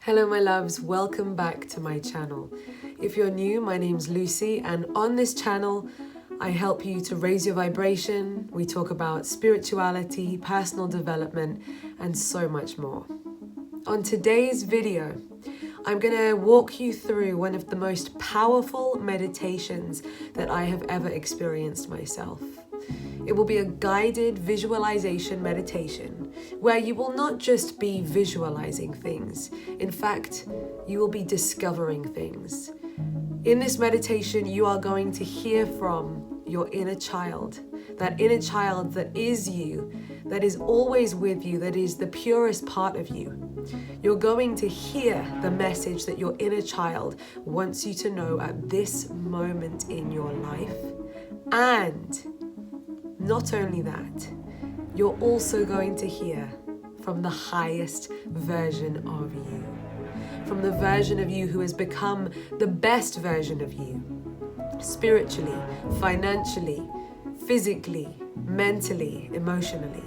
Hello my loves, welcome back to my channel. If you're new, my name's Lucy, and on this channel I help you to raise your vibration. We talk about spirituality, personal development, and so much more. On today's video, I'm going to walk you through one of the most powerful meditations that I have ever experienced myself. It will be a guided visualization meditation where you will not just be visualizing things. In fact, you will be discovering things. In this meditation, you are going to hear from your inner child, that inner child that is you, that is always with you, that is the purest part of you. You're going to hear the message that your inner child wants you to know at this moment in your life. And not only that, you're also going to hear from the highest version of you, from the version of you who has become the best version of you, spiritually, financially, physically, mentally, emotionally.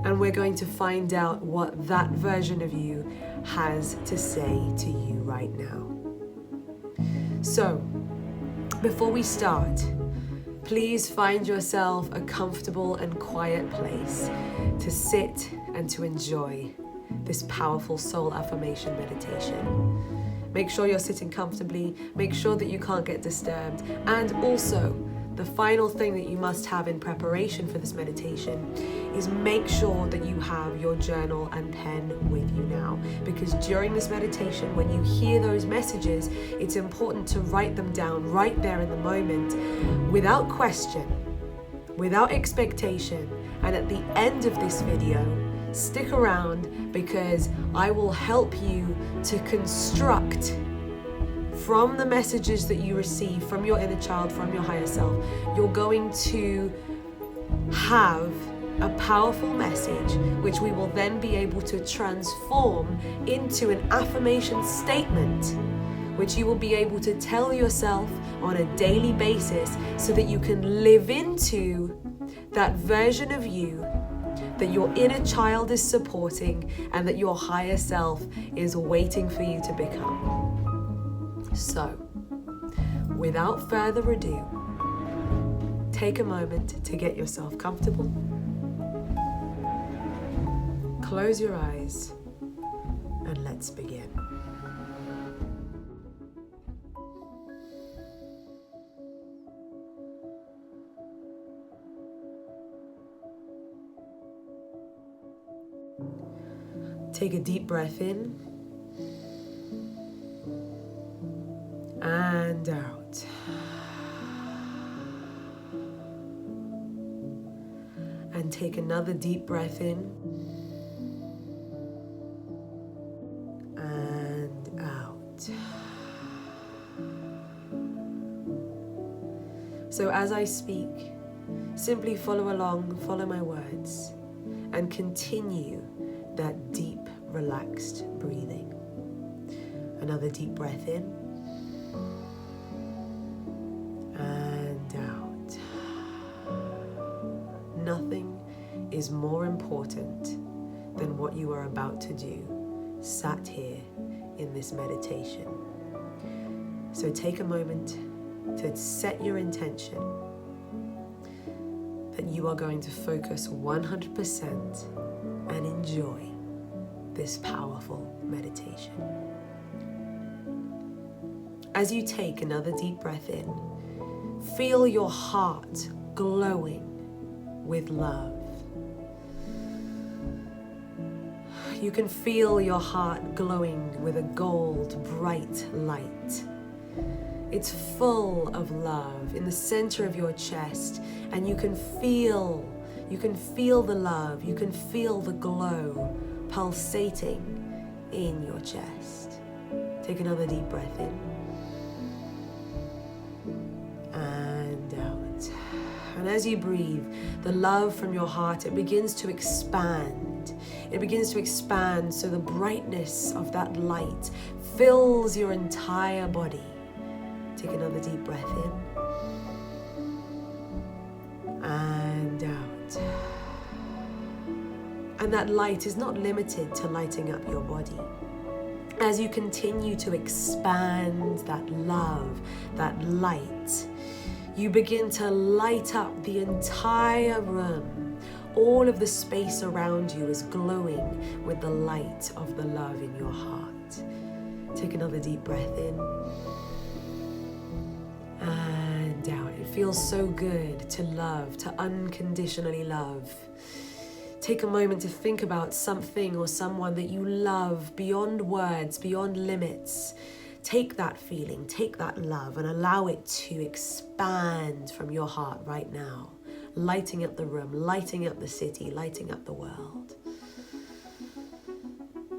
And we're going to find out what that version of you has to say to you right now. So, before we start, please find yourself a comfortable and quiet place to sit and to enjoy this powerful soul affirmation meditation. Make sure you're sitting comfortably, make sure that you can't get disturbed, and also the final thing that you must have in preparation for this meditation is make sure that you have your journal and pen with you now, because during this meditation, when you hear those messages, it's important to write them down right there in the moment, without question, without expectation. And at the end of this video, stick around, because I will help you to construct from the messages that you receive from your inner child, from your higher self. You're going to have a powerful message which we will then be able to transform into an affirmation statement which you will be able to tell yourself on a daily basis, so that you can live into that version of you that your inner child is supporting and that your higher self is waiting for you to become. So, without further ado, take a moment to get yourself comfortable. Close your eyes and let's begin. Take a deep breath in and out. And take another deep breath in and out. So as I speak, simply follow along, follow my words, and continue that deep, relaxed breathing. Another deep breath in and out. Nothing is more important than what you are about to do, sat here in this meditation. So take a moment to set your intention that you are going to focus 100% and enjoy this powerful meditation. As you take another deep breath in, feel your heart glowing with love. You can feel your heart glowing with a gold, bright light. It's full of love in the center of your chest, and you can feel the love, you can feel the glow pulsating in your chest. Take another deep breath in and out. And as you breathe, the love from your heart, it begins to expand. It begins to expand, so the brightness of that light fills your entire body. Take another deep breath in and out. And that light is not limited to lighting up your body. As you continue to expand that love, that light, you begin to light up the entire room. All of the space around you is glowing with the light of the love in your heart. Take another deep breath in and out. It feels so good to love, to unconditionally love. Take a moment to think about something or someone that you love beyond words, beyond limits. Take that feeling, take that love, and allow it to expand from your heart right now, lighting up the room, lighting up the city, lighting up the world.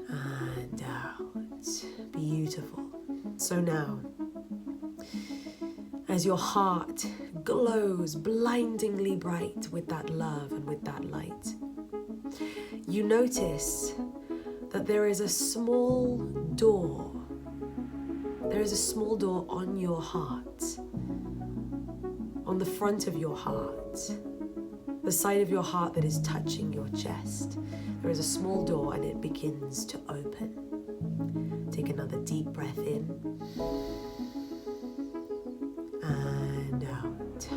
And out. Beautiful. So now, as your heart glows blindingly bright with that love and with that light, you notice that there is a small door. There is a small door on your heart, on the front of your heart, the side of your heart that is touching your chest. There is a small door and it begins to open. Take another deep breath in and out.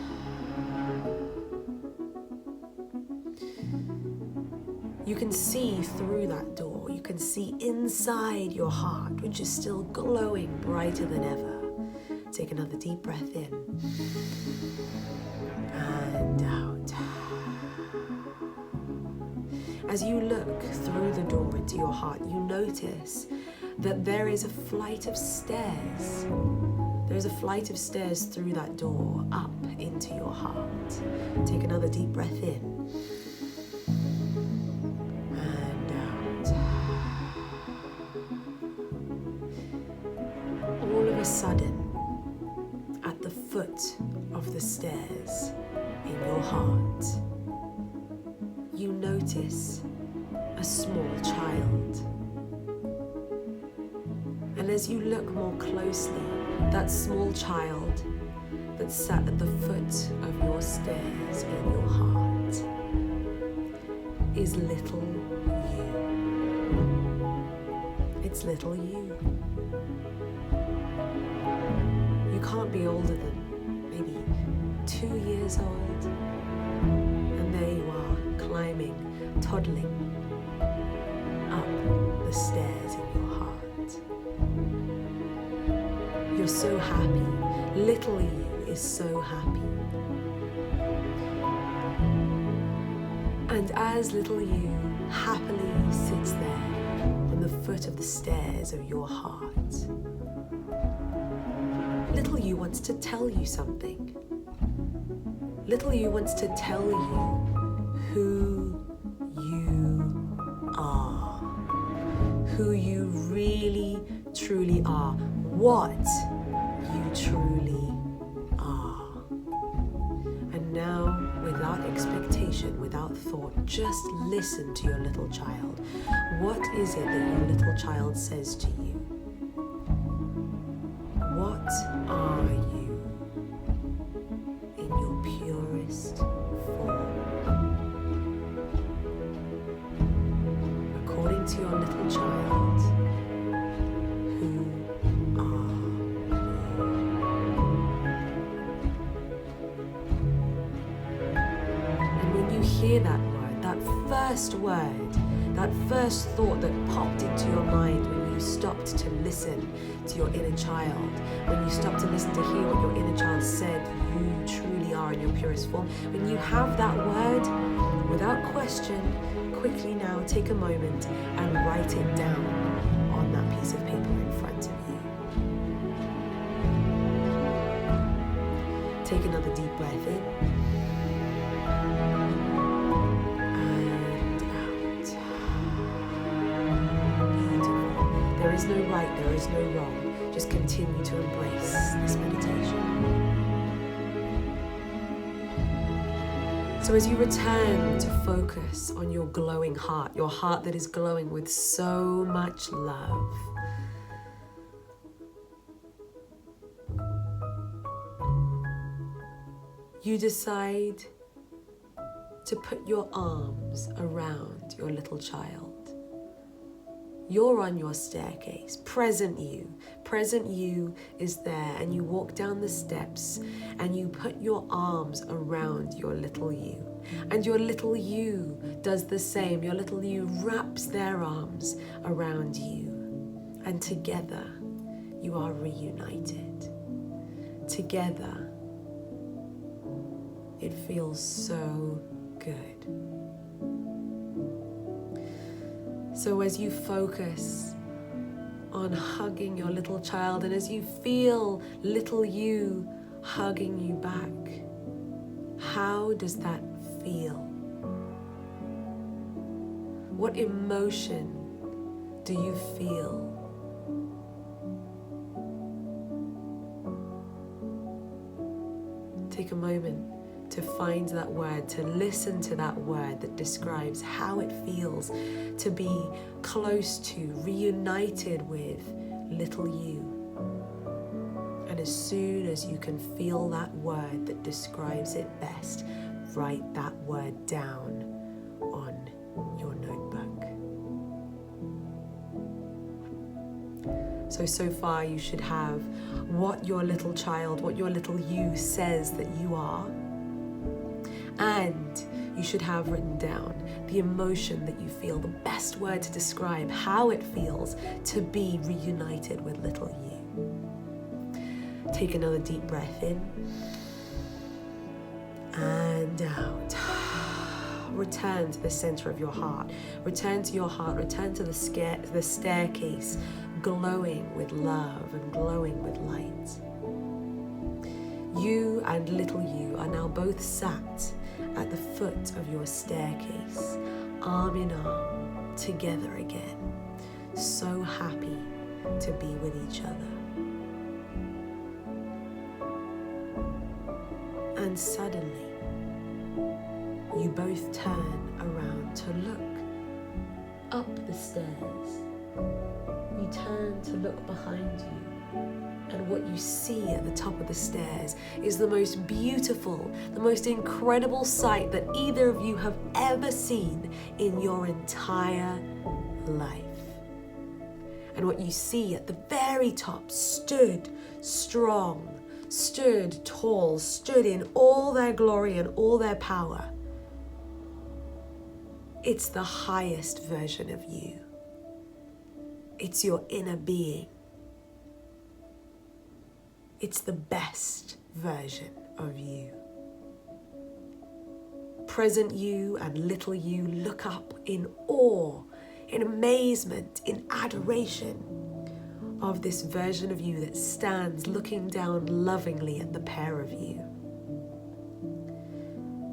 You can see through that door. You can see inside your heart, which is still glowing brighter than ever. Take another deep breath in and out. As you look through the door into your heart, you notice that there is a flight of stairs. There is a flight of stairs through that door up into your heart. Take another deep breath in. Sudden, at the foot of the stairs in your heart, you notice a small child. And as you look more closely, that small child that sat at the foot of your stairs in your heart is little you. It's little you. You can't be older than maybe 2 years old, and there you are, climbing, toddling up the stairs in your heart. You're so happy. Little you is so happy. And as little you happily sits there on the foot of the stairs of your heart, little you wants to tell you something. Little you wants to tell you who you are. Who you really, truly are. What you truly are. And now, without expectation, without thought, just listen to your little child. What is it that your little child says to you? What are you in your purest form? According to your little child, who are you? And when you hear that word, that first thought that popped into your mind when you stopped to listen to your inner child, when you stopped to listen to hear what your inner child said you truly are in your purest form, when you have that word, without question, quickly now take a moment and write it down on that piece of paper in front of you. Take another deep breath in. There is no right, there is no wrong. Just continue to embrace this meditation. So as you return to focus on your glowing heart, your heart that is glowing with so much love, you decide to put your arms around your little child. You're on your staircase. Present you is there, and you walk down the steps and you put your arms around your little you. And your little you does the same. Your little you wraps their arms around you. And together you are reunited. Together it feels so good. So as you focus on hugging your little child, and as you feel little you hugging you back, how does that feel? What emotion do you feel? Take a moment to find that word, to listen to that word that describes how it feels to be close to, reunited with little you. And as soon as you can feel that word that describes it best, write that word down on your notebook. So far you should have what your little child, what your little you says that you are. And you should have written down the emotion that you feel, the best word to describe how it feels to be reunited with little you. Take another deep breath in and out. Return to the center of your heart. Return to your heart. Return to the staircase, glowing with love and glowing with light. You and little you are now both sat at the foot of your staircase, arm in arm, together again, so happy to be with each other. And suddenly, you both turn around to look up the stairs. You turn to look behind you. And what you see at the top of the stairs is the most beautiful, the most incredible sight that either of you have ever seen in your entire life. And what you see at the very top stood strong, stood tall, stood in all their glory and all their power. It's the highest version of you. It's your inner being. It's the best version of you. Present you and little you look up in awe, in amazement, in adoration of this version of you that stands looking down lovingly at the pair of you.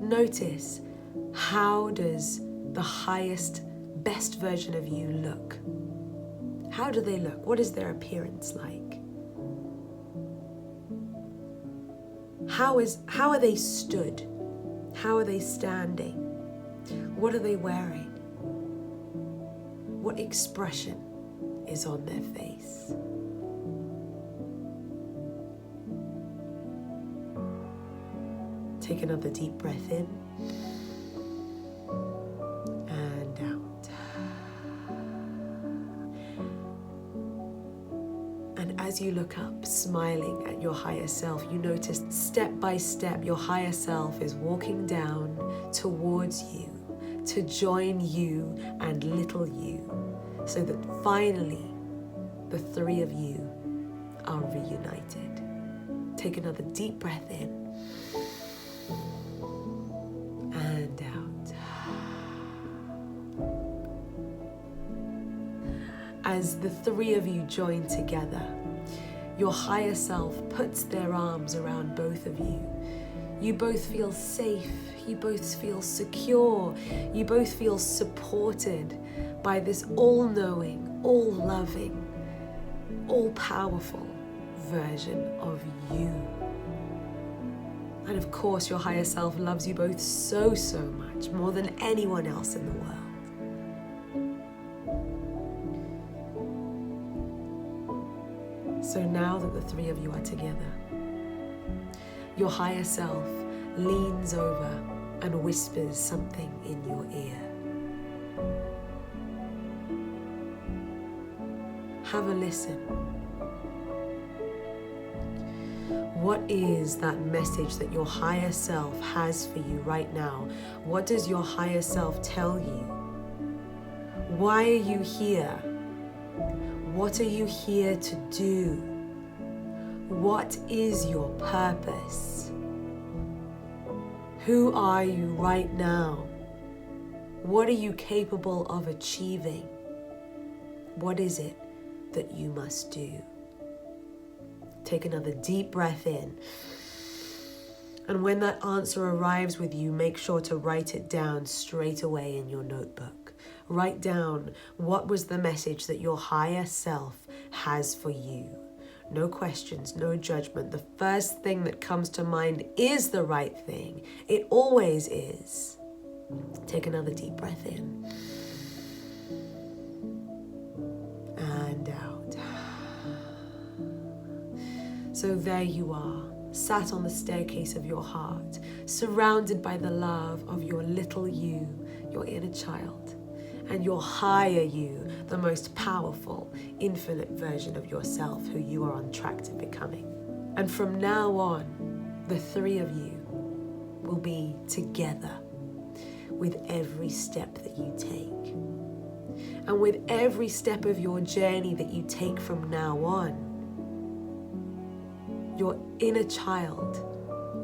Notice, how does the highest, best version of you look? How do they look? What is their appearance like? How are they stood? How are they standing? What are they wearing? What expression is on their face? Take another deep breath in and out. And as you look up, smiling at your higher self, you notice step by step your higher self is walking down towards you to join you and little you, so that finally the three of you are reunited. Take another deep breath in and out. As the three of you join together, your higher self puts their arms around both of you. You both feel safe, you both feel secure, you both feel supported by this all-knowing, all-loving, all-powerful version of you. And of course, your higher self loves you both so, so much, more than anyone else in the world. So now that the three of you are together, your higher self leans over and whispers something in your ear. have a listen. What is that message that your higher self has for you right now? What does your higher self tell you? Why are you here? What are you here to do? What is your purpose? Who are you right now? What are you capable of achieving? What is it that you must do? Take another deep breath in. And when that answer arrives with you, make sure to write it down straight away in your notebook. Write down what was the message that your higher self has for you. No questions, no judgment. The first thing that comes to mind is the right thing. It always is. Take another deep breath in. And out. So there you are, sat on the staircase of your heart, surrounded by the love of your little you, your inner child, and your higher you, the most powerful, infinite version of yourself who you are on track to becoming. And from now on, the three of you will be together with every step that you take. And with every step of your journey that you take from now on, your inner child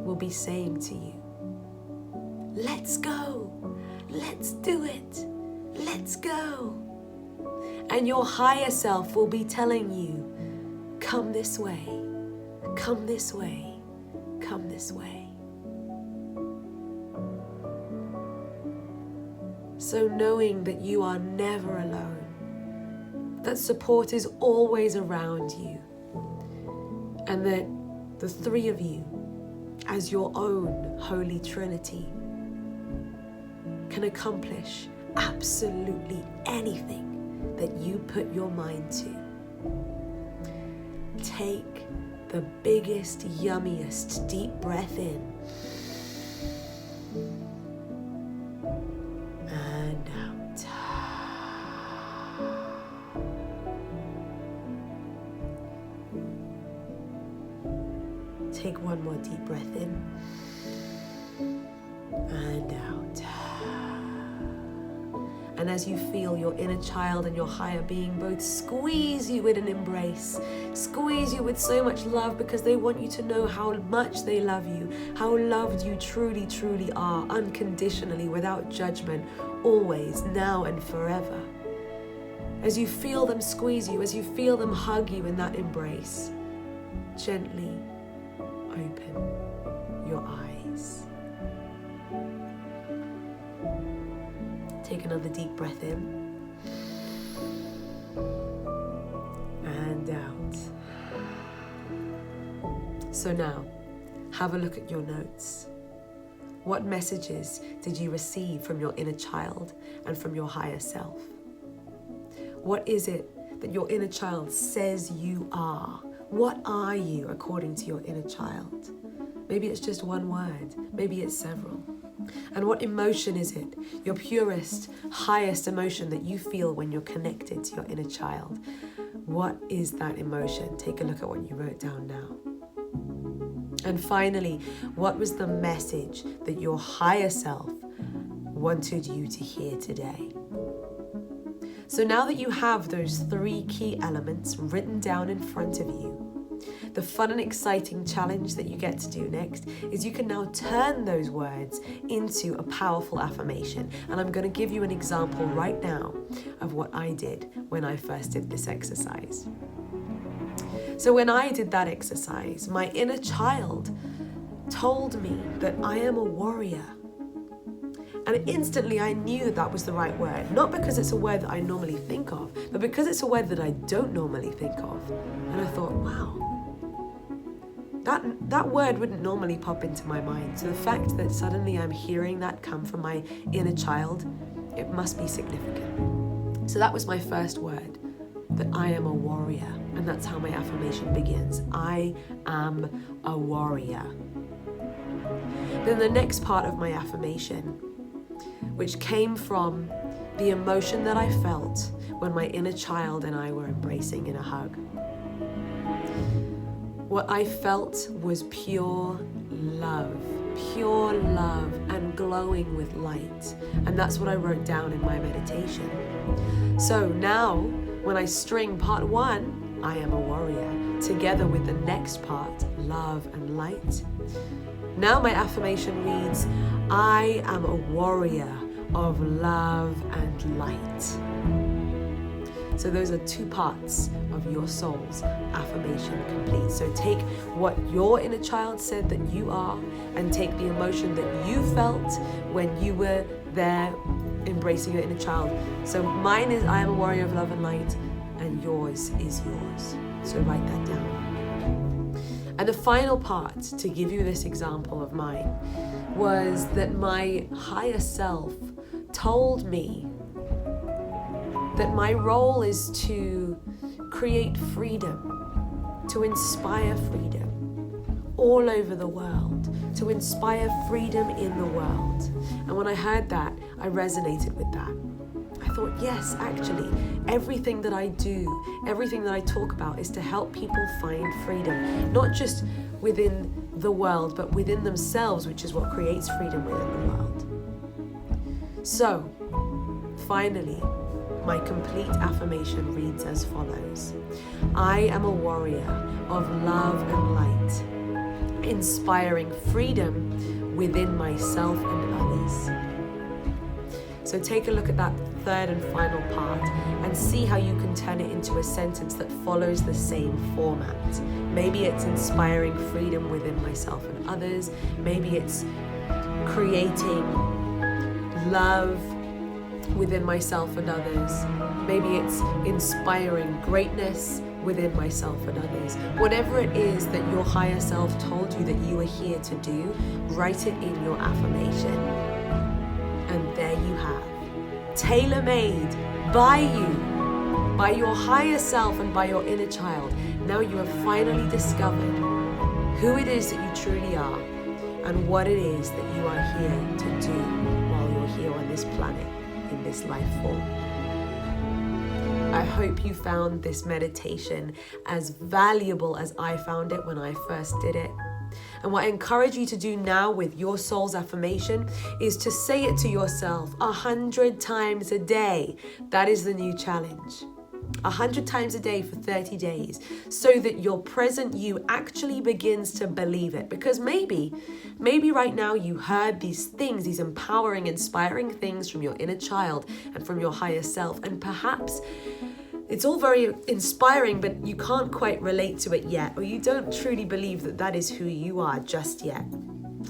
will be saying to you, let's go, let's do it, let's go. And your higher self will be telling you, come this way, come this way, come this way. So knowing that you are never alone, that support is always around you, and that the three of you, as your own holy trinity, can accomplish absolutely anything that you put your mind to. Take the biggest, yummiest deep breath in and out. Take one more deep breath in and out. And as you feel your inner child and your higher being both squeeze you in an embrace, squeeze you with so much love because they want you to know how much they love you, how loved you truly, truly are, unconditionally, without judgment, always, now and forever. As you feel them squeeze you, as you feel them hug you in that embrace, gently open your eyes. Take another deep breath in and out. So now, have a look at your notes. What messages did you receive from your inner child and from your higher self? What is it that your inner child says you are? What are you according to your inner child? Maybe it's just one word, maybe it's several. And what emotion is it, your purest, highest emotion that you feel when you're connected to your inner child? What is that emotion? Take a look at what you wrote down now. And finally, what was the message that your higher self wanted you to hear today? So now that you have those three key elements written down in front of you, the fun and exciting challenge that you get to do next is you can now turn those words into a powerful affirmation. And I'm going to give you an example right now of what I did when I first did this exercise. So when I did that exercise, my inner child told me that I am a warrior. And instantly I knew that was the right word. Not because it's a word that I normally think of, but because it's a word that I don't normally think of. And I thought, wow, that word wouldn't normally pop into my mind. So the fact that suddenly I'm hearing that come from my inner child, it must be significant. So that was my first word, that I am a warrior. And that's how my affirmation begins. I am a warrior. Then the next part of my affirmation, which came from the emotion that I felt when my inner child and I were embracing in a hug. What I felt was pure love and glowing with light. And that's what I wrote down in my meditation. So now, when I string part 1, I am a warrior, together with the next part, love and light. Now my affirmation reads, I am a warrior of love and light. So those are 2 parts of your soul's affirmation complete. So take what your inner child said that you are, and take the emotion that you felt when you were there embracing your inner child. So mine is, I am a warrior of love and light, and yours is yours. So write that down. And the final part, to give you this example of mine, was that my higher self told me that my role is to create freedom, to inspire freedom all over the world, to inspire freedom in the world. And when I heard that, I resonated with that. I thought, yes, actually, everything that I do, everything that I talk about is to help people find freedom, not just within the world, but within themselves, which is what creates freedom within the world. So, finally, my complete affirmation reads as follows. I am a warrior of love and light, inspiring freedom within myself and others. So take a look at that third and final part and see how you can turn it into a sentence that follows the same format. Maybe it's inspiring freedom within myself and others. Maybe it's creating love within myself and others. Maybe it's inspiring greatness within myself and others. Whatever it is that your higher self told you that you are here to do, write it in your affirmation. And there you have, tailor-made by you, by your higher self and by your inner child. Now you have finally discovered who it is that you truly are and what it is that you are here to do while you're here on this planet, in this life form. I hope you found this meditation as valuable as I found it when I first did it. And what I encourage you to do now with your soul's affirmation is to say it to yourself 100 times a day. That is the new challenge. 100 times a day for 30 days, so that your present you actually begins to believe it. Because maybe right now you heard these things, these empowering, inspiring things from your inner child and from your higher self, and perhaps it's all very inspiring, but you can't quite relate to it yet, or you don't truly believe that that is who you are just yet.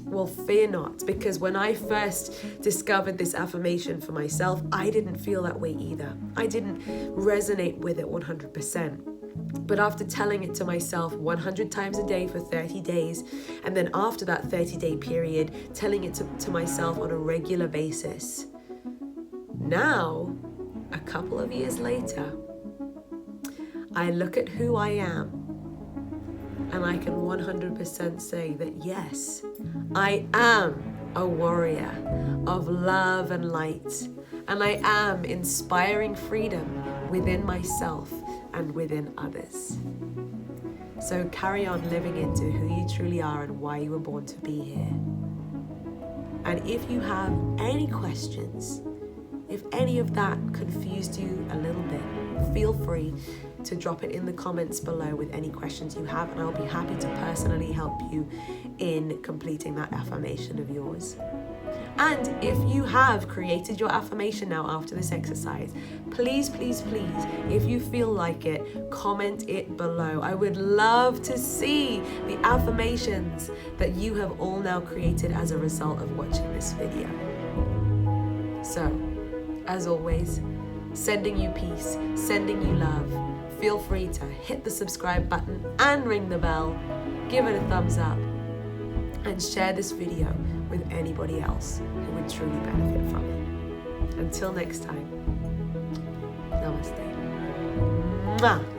Well, fear not, because when I first discovered this affirmation for myself, I didn't feel that way either. I didn't resonate with it 100%. But after telling it to myself 100 times a day for 30 days, and then after that 30-day period, telling it to myself on a regular basis, now, a couple of years later, I look at who I am, and I can 100% say that yes, I am a warrior of love and light, and I am inspiring freedom within myself and within others. So carry on living into who you truly are and why you were born to be here. And if you have any questions, if any of that confused you a little bit, feel free to drop it in the comments below with any questions you have, and I'll be happy to personally help you in completing that affirmation of yours. And if you have created your affirmation now after this exercise, please, please, please, if you feel like it, comment it below. I would love to see the affirmations that you have all now created as a result of watching this video. So, as always, sending you peace, sending you love. Feel free to hit the subscribe button and ring the bell, give it a thumbs up, and share this video with anybody else who would truly benefit from it. Until next time, namaste. Mwah.